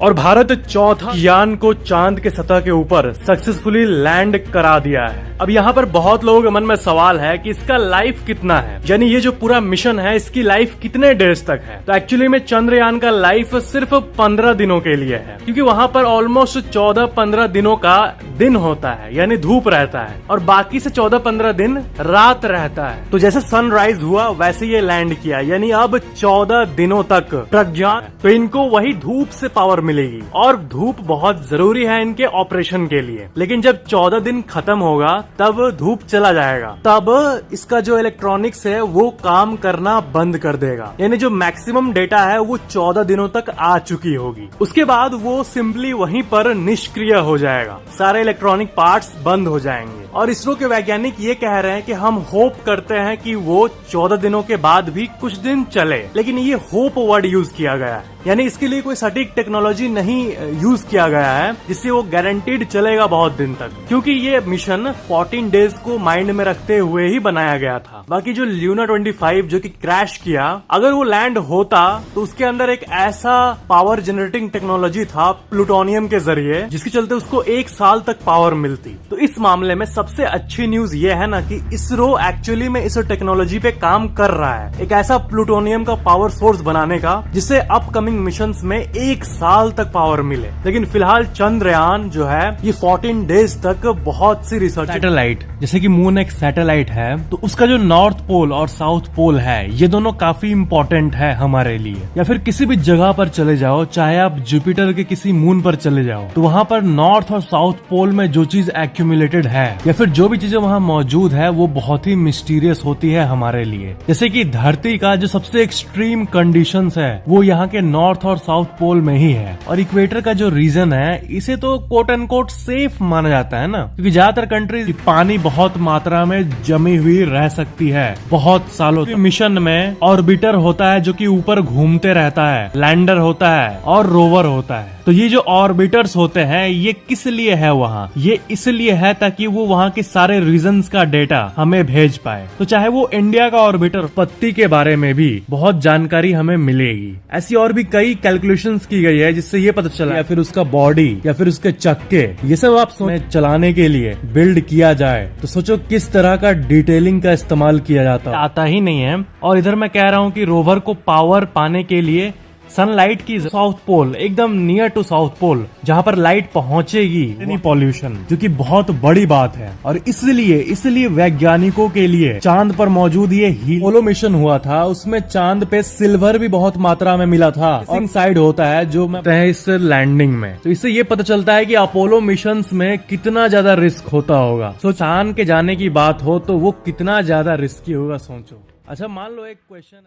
और भारत चौथा यान को चांद के सतह के ऊपर सक्सेसफुली लैंड करा दिया है। अब यहाँ पर बहुत लोगों के मन में सवाल है कि इसका लाइफ कितना है, यानी ये जो पूरा मिशन है इसकी लाइफ कितने डेज तक है। तो एक्चुअली में चंद्रयान का लाइफ सिर्फ 15 दिनों के लिए है, क्योंकि वहाँ पर ऑलमोस्ट 14-15 दिनों का दिन होता है, यानी धूप रहता है, और बाकी से 14-15 दिन रात रहता है। तो जैसे सनराइज हुआ वैसे ये लैंड किया, यानी अब 14 दिनों तक प्रज्ञान, तो इनको वही धूप से पावर मिलेगी, और धूप बहुत जरूरी है इनके ऑपरेशन के लिए। लेकिन जब 14 दिन खत्म होगा तब धूप चला जाएगा, तब इसका जो इलेक्ट्रॉनिक्स है वो काम करना बंद कर देगा, यानी जो मैक्सिमम डेटा है वो 14 दिनों तक आ चुकी होगी। उसके बाद वो सिंपली वहीं पर निष्क्रिय हो जाएगा, सारे इलेक्ट्रॉनिक पार्ट्स बंद हो जाएंगे। और इसरो के वैज्ञानिक ये कह रहे हैं कि हम होप करते हैं कि वो 14 दिनों के बाद भी कुछ दिन चले, लेकिन ये होप वर्ड यूज किया गया है, यानी इसके लिए कोई सटीक टेक्नोलॉजी नहीं यूज किया गया है जिससे वो गारंटीड चलेगा बहुत दिन तक, क्योंकि ये मिशन 14 डेज को माइंड में रखते हुए ही बनाया गया था। बाकी जो ल्यूना 25 जो कि क्रैश किया, अगर वो लैंड होता तो उसके अंदर एक ऐसा पावर जनरेटिंग टेक्नोलॉजी था प्लूटोनियम के जरिए, जिसके चलते उसको 1 साल तक पावर मिलती। तो इस मामले में सबसे अच्छी न्यूज ये है ना कि इसरो एक्चुअली में इस टेक्नोलॉजी पे काम कर रहा है, एक ऐसा प्लूटोनियम का पावर सोर्स बनाने का जिससे अपकमिंग मिशंस में 1 साल तक पावर मिले। लेकिन फिलहाल चंद्रयान जो है ये 14 डेज तक बहुत सी रिसर्च, सैटेलाइट जैसे कि मून एक सैटेलाइट है, तो उसका जो नॉर्थ पोल और साउथ पोल है ये दोनों काफी इम्पोर्टेंट है हमारे लिए। या फिर किसी भी जगह पर चले जाओ, चाहे आप जुपिटर के किसी मून पर चले जाओ, तो वहाँ पर नॉर्थ और साउथ पोल में जो चीज एक्यूमुलेटेड है या फिर जो भी चीजें वहाँ मौजूद है वो बहुत ही मिस्टीरियस होती है हमारे लिए। जैसे कि धरती का जो सबसे एक्सट्रीम कंडीशंस है वो यहाँ के नॉर्थ और साउथ पोल में ही है, और इक्वेटर का जो रीजन है इसे तो कोट एंड कोट सेफ माना जाता है ना, क्योंकि ज्यादातर कंट्रीज पानी बहुत मात्रा में जमी हुई रह सकती है बहुत सालों तक। मिशन में ऑर्बिटर होता है जो कि ऊपर घूमते रहता है, लैंडर होता है और रोवर होता है। तो ये जो ऑर्बिटर्स होते हैं ये किस लिए है वहाँ, ये इसलिए है ताकि वो वहाँ के सारे रीजन्स का डेटा हमें भेज पाए। तो चाहे वो इंडिया का ऑर्बिटर पत्ती के बारे में भी बहुत जानकारी हमें मिलेगी। ऐसी और भी कई कैलकुलेशंस की गई है जिससे ये पता चला, या फिर उसका बॉडी या फिर उसके चक्के, ये सब आप चलाने के लिए बिल्ड किया जाए तो सोचो किस तरह का डिटेलिंग का इस्तेमाल किया जाता आता ही नहीं है। और इधर मैं कह रहा हूँ कि रोवर को पावर पाने के लिए सनलाइट की साउथ पोल एकदम नियर टू साउथ पोल जहाँ पर लाइट पहुँचेगी, यानी पॉल्यूशन, जो कि बहुत बड़ी बात है। और इसलिए वैज्ञानिकों के लिए चांद पर मौजूद ये अपोलो मिशन हुआ था, उसमें चांद पे सिल्वर भी बहुत मात्रा में मिला था, और साइड होता है जो इस लैंडिंग में। तो इससे ये पता चलता है कि अपोलो मिशन में कितना ज्यादा रिस्क होता होगा। तो चांद के जाने की बात हो तो वो कितना ज्यादा रिस्की होगा सोचो। अच्छा मान लो एक क्वेश्चन है।